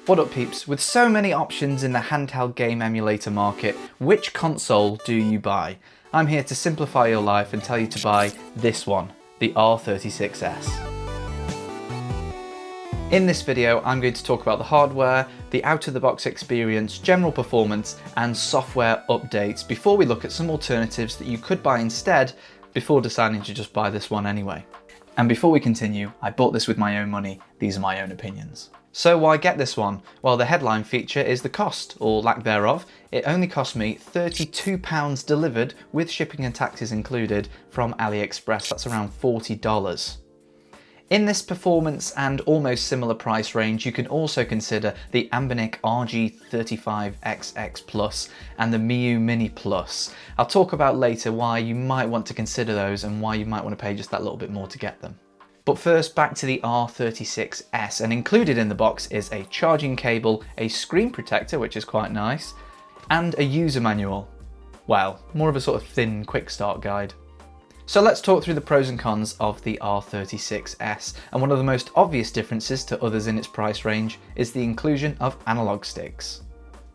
What up peeps, with so many options in the handheld game emulator market, which console do you buy? I'm here to simplify your life and tell you to buy this one, the R36S. In this video, I'm going to talk about the hardware, the out-of-the-box experience, general performance, and software updates before we look at some alternatives that you could buy instead before deciding to just buy this one anyway. And before we continue, I bought this with my own money, these are my own opinions. So why get this one? Well, the headline feature is the cost, or lack thereof. It only cost me £32 delivered with shipping and taxes included from AliExpress, that's around $40. In this performance and almost similar price range, you can also consider the Analogue RG35XX Plus and the Miyoo Mini Plus. I'll talk about later why you might want to consider those and why you might want to pay just that little bit more to get them. But first, back to the R36S, and included in the box is a charging cable, a screen protector, which is quite nice, and a user manual. Well, more of a sort of thin quick start guide. So let's talk through the pros and cons of the R36S, and one of the most obvious differences to others in its price range is the inclusion of analog sticks.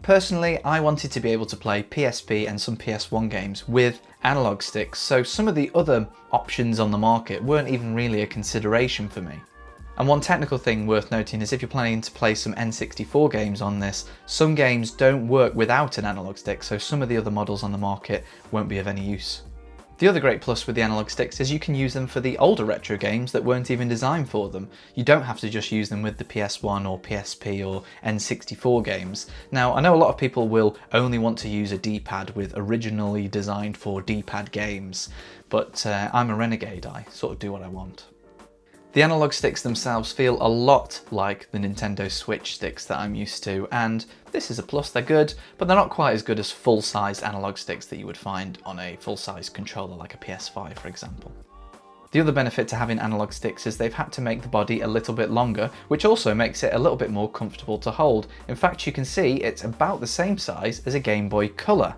Personally, I wanted to be able to play PSP and some PS1 games with analog sticks, so some of the other options on the market weren't even really a consideration for me. And one technical thing worth noting is if you're planning to play some N64 games on this, some games don't work without an analog stick, so some of the other models on the market won't be of any use. The other great plus with the analog sticks is you can use them for the older retro games that weren't even designed for them. You don't have to just use them with the PS1 or PSP or N64 games. Now, I know a lot of people will only want to use a D-pad with originally designed for D-pad games, but I'm a renegade, I sort of do what I want. The analog sticks themselves feel a lot like the Nintendo Switch sticks that I'm used to, and this is a plus. They're good, but they're not quite as good as full-size analog sticks that you would find on a full-size controller like a PS5, for example. The other benefit to having analog sticks is they've had to make the body a little bit longer, which also makes it a little bit more comfortable to hold. In fact, you can see it's about the same size as a Game Boy Color.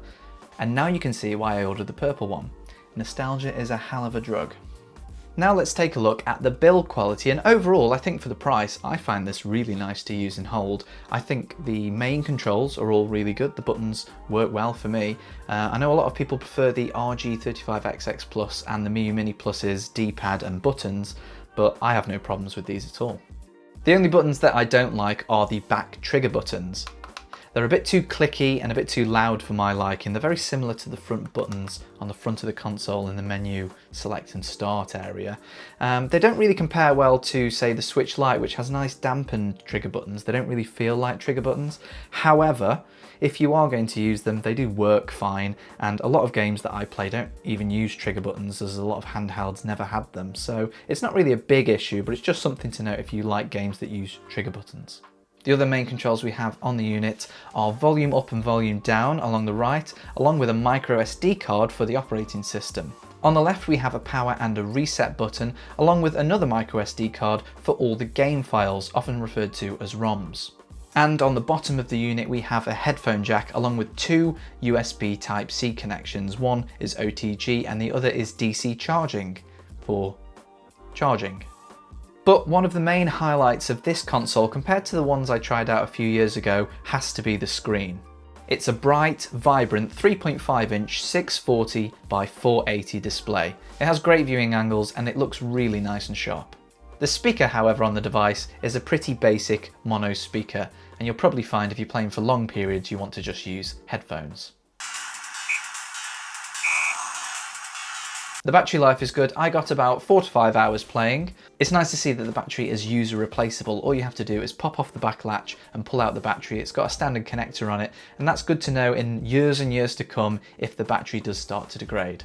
And now you can see why I ordered the purple one. Nostalgia is a hell of a drug. Now let's take a look at the build quality, and overall I think for the price I find this really nice to use and hold. I think the main controls are all really good, the buttons work well for me. I know a lot of people prefer the RG35XX Plus and the Miyoo Mini Plus's D-pad and buttons, but I have no problems with these at all. The only buttons that I don't like are the back trigger buttons. They're a bit too clicky and a bit too loud for my liking. They're very similar to the front buttons on the front of the console in the menu select and start area. They don't really compare well to, say, the Switch Lite, which has nice dampened trigger buttons. They don't really feel like trigger buttons. However, if you are going to use them, they do work fine, and a lot of games that I play don't even use trigger buttons, as a lot of handhelds never had them. So it's not really a big issue, but it's just something to note if you like games that use trigger buttons. The other main controls we have on the unit are volume up and volume down along the right, along with a micro SD card for the operating system. On the left we have a power and a reset button, along with another micro SD card for all the game files, often referred to as ROMs. And on the bottom of the unit we have a headphone jack along with two USB Type-C connections. One is OTG and the other is DC charging for charging. But one of the main highlights of this console, compared to the ones I tried out a few years ago, has to be the screen. It's a bright, vibrant 3.5-inch 640 by 480 display. It has great viewing angles and it looks really nice and sharp. The speaker, however, on the device is a pretty basic mono speaker, and you'll probably find if you're playing for long periods you want to just use headphones. The battery life is good. I got about 4 to 5 hours playing. It's nice to see that the battery is user replaceable. All you have to do is pop off the back latch and pull out the battery. It's got a standard connector on it, and that's good to know in years and years to come if the battery does start to degrade.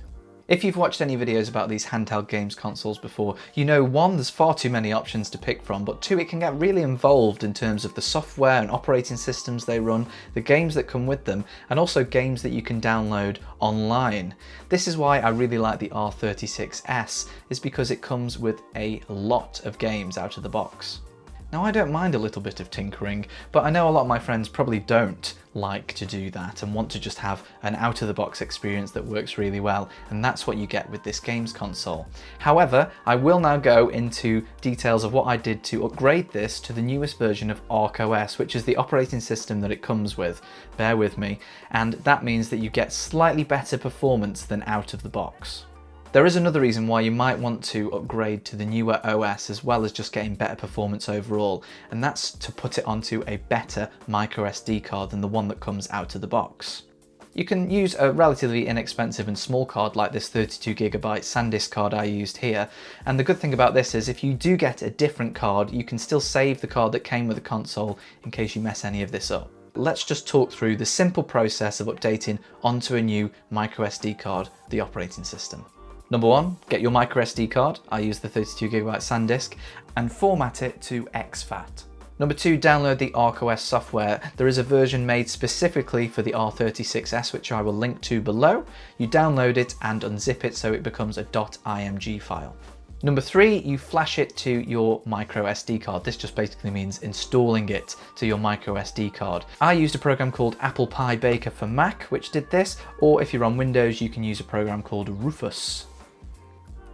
If you've watched any videos about these handheld games consoles before, you know, one, there's far too many options to pick from, but two, it can get really involved in terms of the software and operating systems they run, the games that come with them, and also games that you can download online. This is why I really like the R36S, is because it comes with a lot of games out of the box. Now, I don't mind a little bit of tinkering, but I know a lot of my friends probably don't like to do that and want to just have an out-of-the-box experience that works really well, and that's what you get with this games console. However, I will now go into details of what I did to upgrade this to the newest version of ArcOS, which is the operating system that it comes with. Bear with me, and that means that you get slightly better performance than out of the box. There is another reason why you might want to upgrade to the newer OS as well as just getting better performance overall, and that's to put it onto a better microSD card than the one that comes out of the box. You can use a relatively inexpensive and small card like this 32GB SanDisk card I used here, and the good thing about this is if you do get a different card, you can still save the card that came with the console in case you mess any of this up. Let's just talk through the simple process of updating onto a new microSD card, the operating system. Number one, get your microSD card, I use the 32GB SanDisk, and format it to exFAT. Number two, download the ArcOS software. There is a version made specifically for the R36S, which I will link to below. You download it and unzip it so it becomes a .img file. Number three, you flash it to your microSD card. This just basically means installing it to your microSD card. I used a program called Apple Pie Baker for Mac, which did this, or if you're on Windows, you can use a program called Rufus.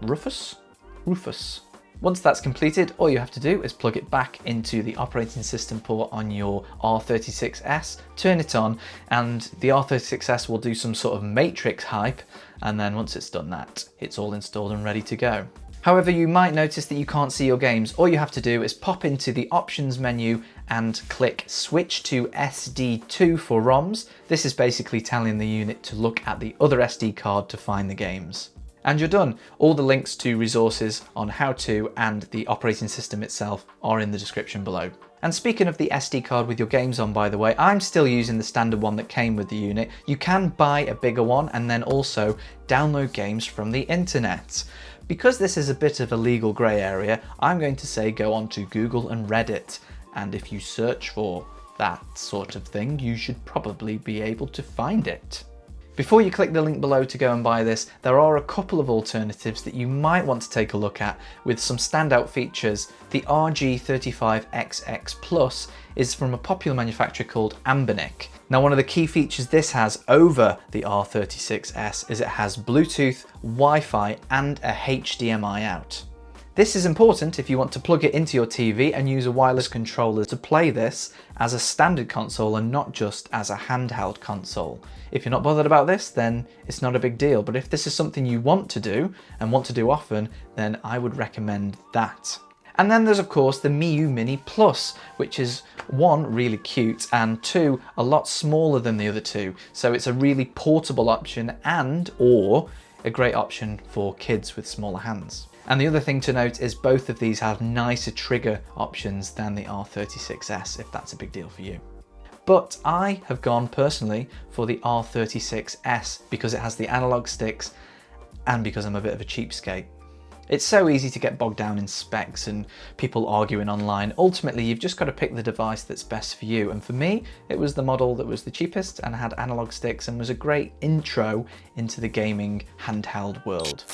Rufus. Once that's completed, all you have to do is plug it back into the operating system port on your R36S, turn it on, and the R36S will do some sort of matrix hype, and then once it's done that, it's all installed and ready to go. However, you might notice that you can't see your games. All you have to do is pop into the options menu and click switch to SD2 for ROMs. This is basically telling the unit to look at the other SD card to find the games. And you're done. All the links to resources on how to and the operating system itself are in the description below. And speaking of the SD card with your games on, by the way, I'm still using the standard one that came with the unit. You can buy a bigger one and then also download games from the internet. Because this is a bit of a legal grey area, I'm going to say go on to Google and Reddit. And if you search for that sort of thing, you should probably be able to find it. Before you click the link below to go and buy this, there are a couple of alternatives that you might want to take a look at with some standout features. The RG35XX Plus is from a popular manufacturer called Anbernic. Now, one of the key features this has over the R36S is it has Bluetooth, Wi-Fi, and a HDMI out. This is important if you want to plug it into your TV and use a wireless controller to play this as a standard console and not just as a handheld console. If you're not bothered about this, then it's not a big deal, but if this is something you want to do and want to do often, then I would recommend that. And then there's of course the Miyoo Mini Plus, which is one, really cute, and two, a lot smaller than the other two. So it's a really portable option or a great option for kids with smaller hands. And the other thing to note is both of these have nicer trigger options than the R36S, if that's a big deal for you. But I have gone personally for the R36S because it has the analog sticks and because I'm a bit of a cheapskate. It's so easy to get bogged down in specs and people arguing online. Ultimately, you've just got to pick the device that's best for you. And for me, it was the model that was the cheapest and had analog sticks and was a great intro into the gaming handheld world.